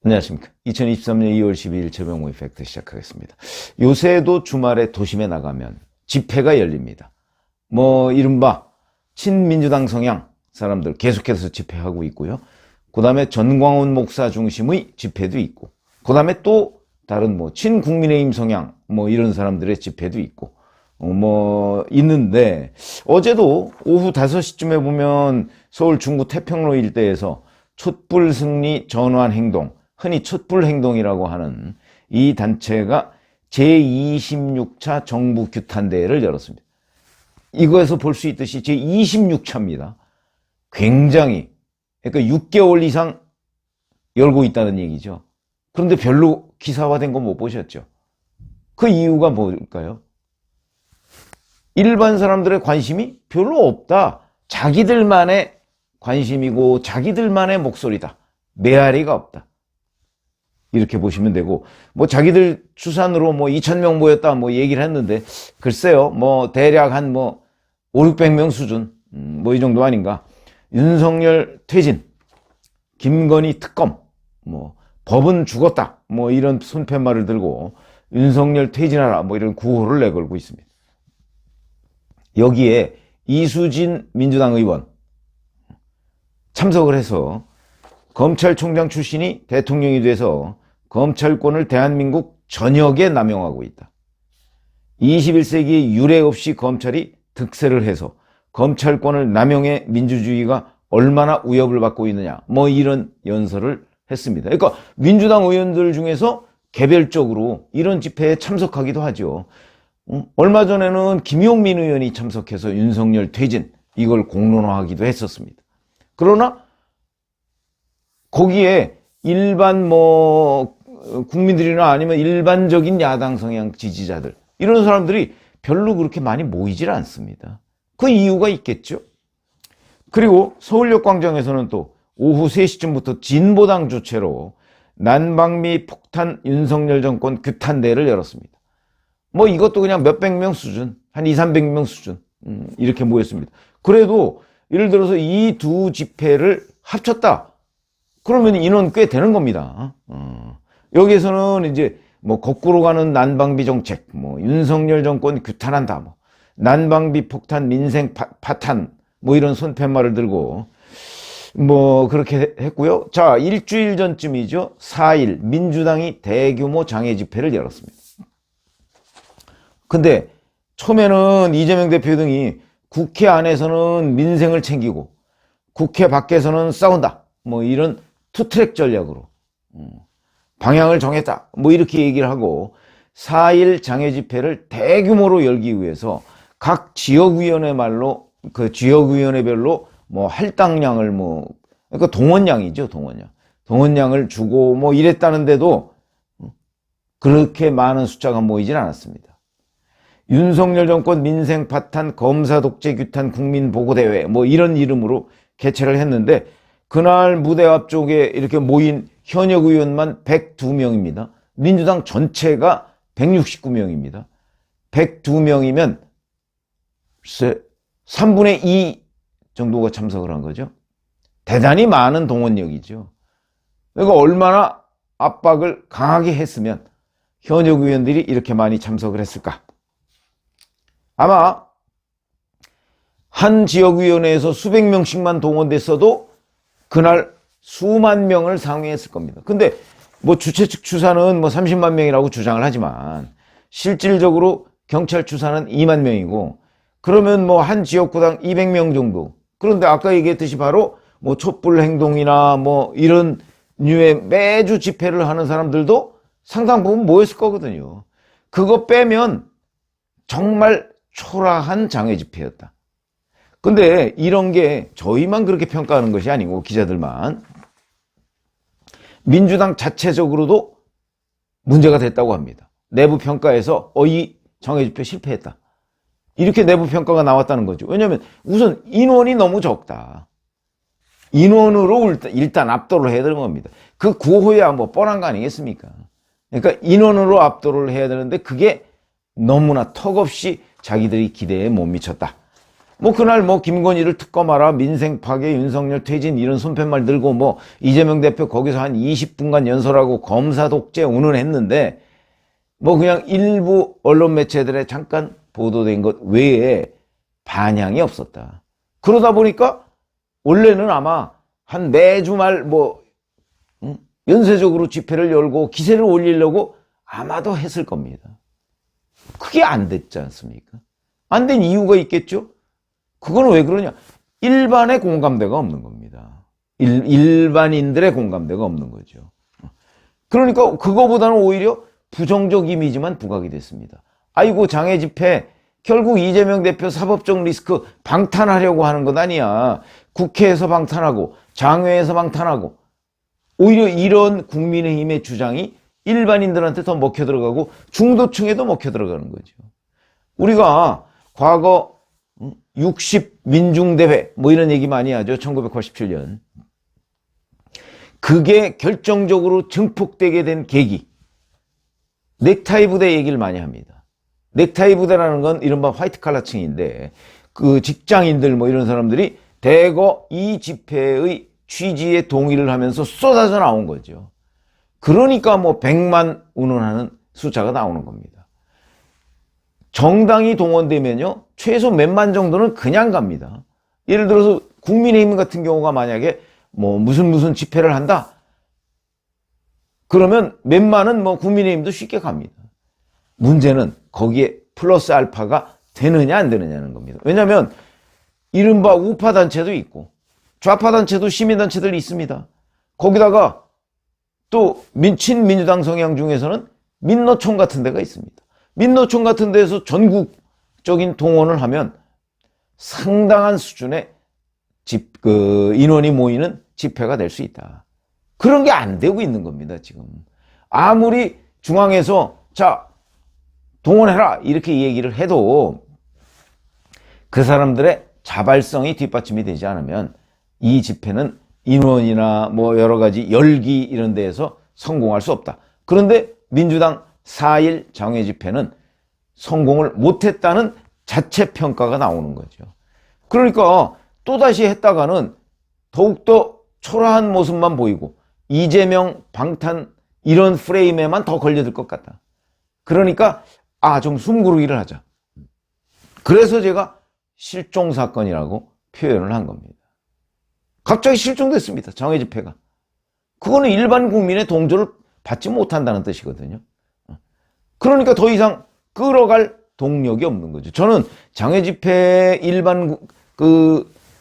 안녕하십니까. 2023년 2월 12일 최병호 이펙트 시작하겠습니다. 요새도 주말에 도심에 나가면 집회가 열립니다. 이른바 친민주당 성향 사람들 계속해서 집회하고 있고요. 그 다음에 전광훈 목사 중심의 집회도 있고, 그 다음에 또 다른 친국민의힘 성향 이런 사람들의 집회도 있고, 있는데, 어제도 오후 5시쯤에 보면 서울 중구 태평로 일대에서 촛불 승리 전환 행동, 흔히 촛불 행동이라고 하는 이 단체가 제26차 정부 규탄대회를 열었습니다. 이거에서 볼 수 있듯이 제26차입니다. 굉장히, 그러니까 6개월 이상 열고 있다는 얘기죠. 그런데 별로 기사화된 거 못 보셨죠? 그 이유가 뭘까요? 일반 사람들의 관심이 별로 없다. 자기들만의 관심이고 자기들만의 목소리다. 메아리가 없다. 이렇게 보시면 되고, 자기들 추산으로 2,000명 모였다 얘기를 했는데, 글쎄요, 대략 한 5, 600명 수준, 이 정도 아닌가. 윤석열 퇴진, 김건희 특검, 법은 죽었다, 이런 손팻말을 들고 윤석열 퇴진하라, 이런 구호를 내걸고 있습니다. 여기에 이수진 민주당 의원 참석을 해서 검찰총장 출신이 대통령이 돼서 검찰권을 대한민국 전역에 남용하고 있다. 21세기에 유례 없이 검찰이 득세를 해서 검찰권을 남용해 민주주의가 얼마나 위협을 받고 있느냐, 이런 연설을 했습니다. 그러니까 민주당 의원들 중에서 개별적으로 이런 집회에 참석하기도 하죠. 얼마 전에는 김용민 의원이 참석해서 윤석열 퇴진, 이걸 공론화하기도 했었습니다. 그러나 거기에 일반 국민들이나 아니면 일반적인 야당 성향 지지자들, 이런 사람들이 별로 그렇게 많이 모이질 않습니다. 그 이유가 있겠죠. 그리고 서울역 광장에서는 또 오후 3시쯤부터 진보당 주최로 난방비 폭탄 윤석열 정권 규탄대회를 열었습니다. 이것도 그냥 몇백 명 수준, 한 200~300명 수준, 이렇게 모였습니다. 그래도 예를 들어서 이 두 집회를 합쳤다. 그러면 인원 꽤 되는 겁니다. 여기에서는 이제 거꾸로 가는 난방비 정책, 윤석열 정권 규탄한다, 난방비 폭탄 민생 파탄, 이런 손팻말을 들고 그렇게 했고요. 자, 일주일 전쯤이죠. 4일 민주당이 대규모 장애 집회를 열었습니다. 근데 처음에는 이재명 대표 등이 국회 안에서는 민생을 챙기고 국회 밖에서는 싸운다, 이런 투트랙 전략으로 방향을 정했다, 이렇게 얘기를 하고 4일 장애 집회를 대규모로 열기 위해서 각 지역위원회 말로 그 지역위원회별로 할당량을 그러니까 동원량이죠, 동원량을 주고 이랬다는데도 그렇게 많은 숫자가 모이진 않았습니다. 윤석열 정권 민생 파탄 검사 독재 규탄 국민보고대회 이런 이름으로 개최를 했는데, 그날 무대 앞쪽에 이렇게 모인 현역 의원만 102명입니다. 민주당 전체가 169명입니다. 102명이면 3분의 2 정도가 참석을 한 거죠. 대단히 많은 동원력이죠. 그러니까 얼마나 압박을 강하게 했으면 현역 의원들이 이렇게 많이 참석을 했을까. 아마 한 지역위원회에서 수백 명씩만 동원됐어도 그날 수만 명을 상회했을 겁니다. 근데 주최 측 추산은 30만 명이라고 주장을 하지만 실질적으로 경찰 추산은 2만 명이고, 그러면 한 지역구당 200명 정도. 그런데 아까 얘기했듯이 바로 촛불 행동이나 이런 류의 매주 집회를 하는 사람들도 상당 부분 모였을 거거든요. 그거 빼면 정말 초라한 장외 집회였다. 근데 이런 게 저희만 그렇게 평가하는 것이 아니고, 기자들만, 민주당 자체적으로도 문제가 됐다고 합니다. 내부 평가에서 이 장외 집회 실패했다, 이렇게 내부 평가가 나왔다는 거죠. 왜냐하면 우선 인원이 너무 적다. 인원으로 일단 압도를 해야 되는 겁니다. 그 구호야 뻔한 거 아니겠습니까? 그러니까 인원으로 압도를 해야 되는데 그게 너무나 턱없이 자기들이 기대에 못 미쳤다. 뭐 그날 뭐 김건희를 특검하라, 민생 파괴, 윤석열 퇴진 이런 손팻말 들고 뭐 이재명 대표 거기서 한 20분간 연설하고 검사 독재 운운했는데 뭐 그냥 일부 언론 매체들에 잠깐 보도된 것 외에 반향이 없었다. 그러다 보니까 원래는 아마 한 매주 말 뭐 연쇄적으로 집회를 열고 기세를 올리려고 아마도 했을 겁니다. 그게 안 됐지 않습니까? 안 된 이유가 있겠죠? 그건 왜 그러냐? 일반의 공감대가 없는 겁니다. 일반인들의 공감대가 없는 거죠. 그러니까 그거보다는 오히려 부정적 이미지만 부각이 됐습니다. 아이고 장애 집회 결국 이재명 대표 사법적 리스크 방탄하려고 하는 것 아니야. 국회에서 방탄하고 장외에서 방탄하고 오히려 이런 국민의힘의 주장이 일반인들한테 더 먹혀 들어가고 중도층에도 먹혀 들어가는 거죠. 우리가 과거 60 민중대회 뭐 이런 얘기 많이 하죠. 1987년. 그게 결정적으로 증폭되게 된 계기. 넥타이 부대 얘기를 많이 합니다. 넥타이 부대라는 건 이른바 화이트 칼라층인데 그 직장인들 뭐 이런 사람들이 대거 이 집회의 취지에 동의를 하면서 쏟아져 나온 거죠. 그러니까 뭐 100만 운운하는 숫자가 나오는 겁니다. 정당이 동원되면요 최소 몇만 정도는 그냥 갑니다. 예를 들어서 국민의힘 같은 경우가 만약에 뭐 무슨 집회를 한다 그러면 몇만은 뭐 국민의힘도 쉽게 갑니다. 문제는 거기에 플러스 알파가 되느냐 안 되느냐는 겁니다. 왜냐하면 이른바 우파 단체도 있고 좌파 단체도 시민단체들이 있습니다. 거기다가 또 친민주당 성향 중에서는 민노총 같은 데가 있습니다. 민노총 같은 데에서 전국적인 동원을 하면 상당한 수준의 인원이 모이는 집회가 될 수 있다. 그런 게 안 되고 있는 겁니다, 지금. 아무리 중앙에서 자, 동원해라 이렇게 얘기를 해도 그 사람들의 자발성이 뒷받침이 되지 않으면 이 집회는 인원이나 뭐 여러 가지 열기 이런 데에서 성공할 수 없다. 그런데 민주당 4.1 장외 집회는 성공을 못했다는 자체 평가가 나오는 거죠. 그러니까 또다시 했다가는 더욱더 초라한 모습만 보이고 이재명 방탄 이런 프레임에만 더 걸려들 것 같다. 그러니까 좀 숨고르기를 하자. 그래서 제가 실종사건이라고 표현을 한 겁니다. 갑자기 실종됐습니다. 장외 집회가. 그거는 일반 국민의 동조를 받지 못한다는 뜻이거든요. 그러니까 더 이상 끌어갈 동력이 없는 거죠. 저는 장외 집회 일반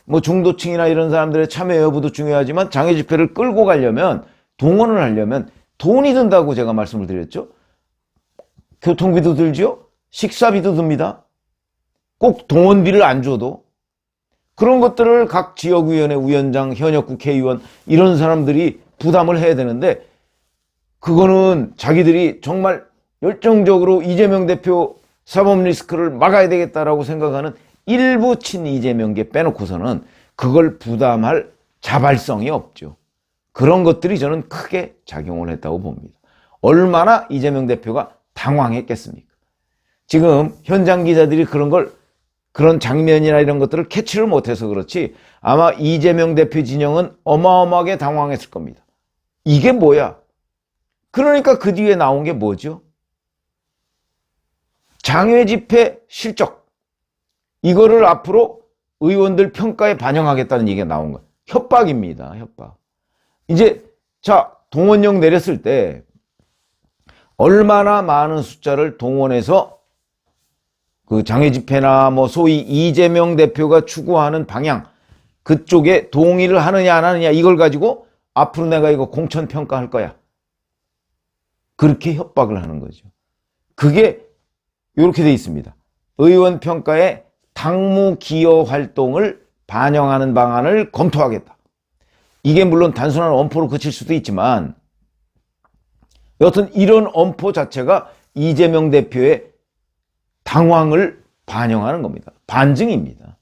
뭐 중도층이나 이런 사람들의 참여 여부도 중요하지만 장외 집회를 끌고 가려면 동원을 하려면 돈이 든다고 제가 말씀을 드렸죠. 교통비도 들죠. 식사비도 듭니다. 꼭 동원비를 안 줘도 그런 것들을 각 지역위원회 위원장, 현역 국회의원 이런 사람들이 부담을 해야 되는데 그거는 자기들이 정말 열정적으로 이재명 대표 사법 리스크를 막아야 되겠다라고 생각하는 일부 친 이재명계 빼놓고서는 그걸 부담할 자발성이 없죠. 그런 것들이 저는 크게 작용을 했다고 봅니다. 얼마나 이재명 대표가 당황했겠습니까? 지금 현장 기자들이 그런 장면이나 이런 것들을 캐치를 못해서 그렇지 아마 이재명 대표 진영은 어마어마하게 당황했을 겁니다. 이게 뭐야? 그러니까 그 뒤에 나온 게 뭐죠? 장외 집회 실적. 이거를 앞으로 의원들 평가에 반영하겠다는 얘기가 나온 거예요. 협박입니다. 협박. 이제 동원령 내렸을 때 얼마나 많은 숫자를 동원해서 그 장외 집회나 뭐 소위 이재명 대표가 추구하는 방향 그쪽에 동의를 하느냐 안 하느냐 이걸 가지고 앞으로 내가 이거 공천 평가할 거야. 그렇게 협박을 하는 거죠. 그게 이렇게 돼 있습니다. 의원 평가에 당무 기여 활동을 반영하는 방안을 검토하겠다. 이게 물론 단순한 엄포로 그칠 수도 있지만 여튼 이런 엄포 자체가 이재명 대표의 당황을 반영하는 겁니다. 반증입니다.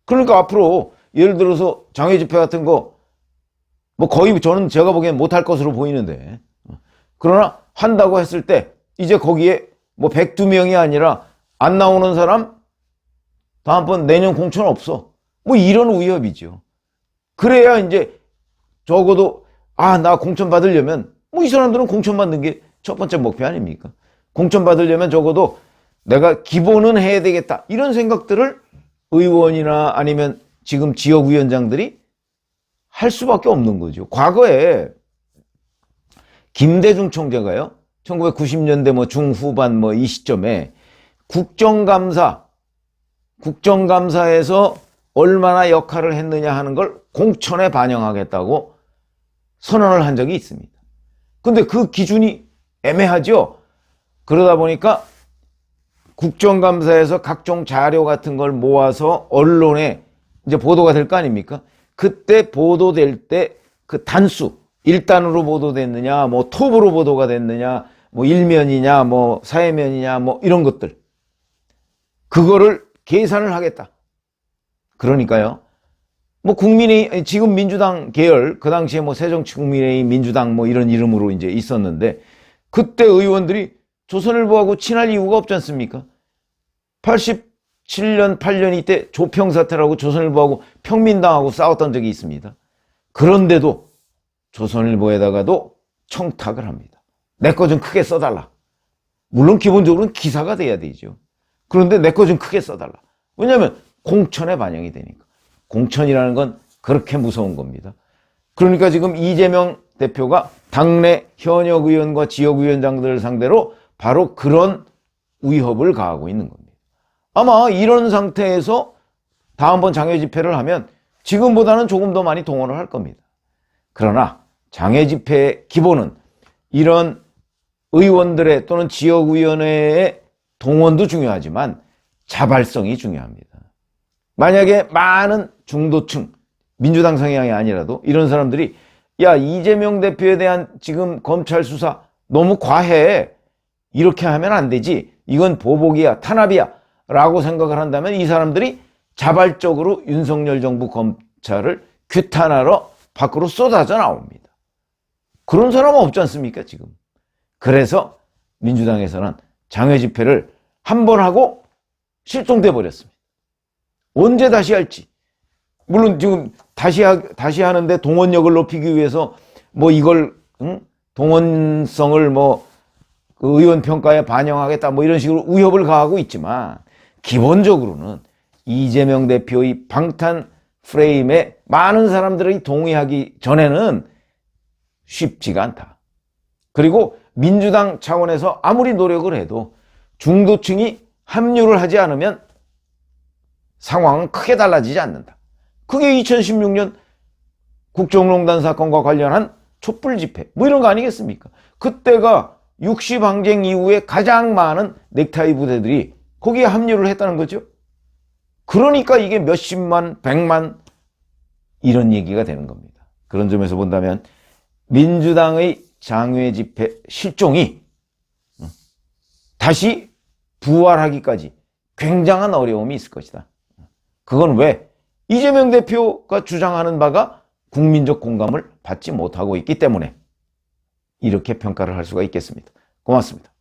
그러니까 앞으로 예를 들어서 장외 집회 같은 거 뭐 거의 저는 제가 보기엔 못할 것으로 보이는데 그러나 한다고 했을 때 이제 거기에 뭐 102명이 아니라 안 나오는 사람 다음번 내년 공천 없어. 뭐 이런 위협이죠. 그래야 이제 적어도 나 공천 받으려면 뭐 이 사람들은 공천 받는 게 첫 번째 목표 아닙니까? 공천 받으려면 적어도 내가 기본은 해야 되겠다. 이런 생각들을 의원이나 아니면 지금 지역위원장들이 할 수밖에 없는 거죠. 과거에 김대중 총재가요, 1990년대 뭐 중후반 뭐 이 시점에 국정감사에서 얼마나 역할을 했느냐 하는 걸 공천에 반영하겠다고 선언을 한 적이 있습니다. 근데 그 기준이 애매하죠. 그러다 보니까 국정감사에서 각종 자료 같은 걸 모아서 언론에 이제 보도가 될 거 아닙니까? 그때 보도될 때 그 단수, 1단으로 보도됐느냐, 뭐 톱으로 보도가 됐느냐, 뭐 일면이냐, 뭐 사회면이냐, 뭐 이런 것들. 그거를 계산을 하겠다. 그러니까요. 뭐 지금 민주당 계열, 그 당시에 뭐 새정치국민의힘 민주당 뭐 이런 이름으로 이제 있었는데, 그때 의원들이 조선일보하고 친할 이유가 없지 않습니까? 87년, 8년 이때 조평 사태라고 조선일보하고 평민당하고 싸웠던 적이 있습니다. 그런데도 조선일보에다가도 청탁을 합니다. 내 거 좀 크게 써달라. 물론 기본적으로는 기사가 돼야 되죠. 그런데 내 거 좀 크게 써달라. 왜냐하면 공천에 반영이 되니까. 공천이라는 건 그렇게 무서운 겁니다. 그러니까 지금 이재명 대표가 당내 현역 의원과 지역위원장들을 상대로 바로 그런 위협을 가하고 있는 겁니다. 아마 이런 상태에서 다음번 장외 집회를 하면 지금보다는 조금 더 많이 동원을 할 겁니다. 그러나 장외 집회의 기본은 이런 의원들의 또는 지역위원회의 동원도 중요하지만 자발성이 중요합니다. 만약에 많은 중도층, 민주당 성향이 아니라도 이런 사람들이 야, 이재명 대표에 대한 지금 검찰 수사 너무 과해. 이렇게 하면 안 되지. 이건 보복이야, 탄압이야 라고 생각을 한다면 이 사람들이 자발적으로 윤석열 정부 검찰을 규탄하러 밖으로 쏟아져 나옵니다. 그런 사람은 없지 않습니까, 지금. 그래서 민주당에서는 장외 집회를 한 번 하고 실종돼 버렸습니다. 언제 다시 할지. 물론 지금 다시 하는데 동원력을 높이기 위해서 뭐 이걸 동원성을 그 의원 평가에 반영하겠다 뭐 이런 식으로 위협을 가하고 있지만 기본적으로는 이재명 대표의 방탄 프레임에 많은 사람들이 동의하기 전에는 쉽지가 않다. 그리고 민주당 차원에서 아무리 노력을 해도 중도층이 합류를 하지 않으면 상황은 크게 달라지지 않는다. 그게 2016년 국정농단 사건과 관련한 촛불 집회 뭐 이런 거 아니겠습니까? 그때가 60 항쟁 이후에 가장 많은 넥타이 부대들이 거기에 합류를 했다는 거죠. 그러니까 이게 몇십만, 백만 이런 얘기가 되는 겁니다. 그런 점에서 본다면 민주당의 장외 집회 실종이 다시 부활하기까지 굉장한 어려움이 있을 것이다. 그건 왜? 이재명 대표가 주장하는 바가 국민적 공감을 받지 못하고 있기 때문에 이렇게 평가를 할 수가 있겠습니다. 고맙습니다.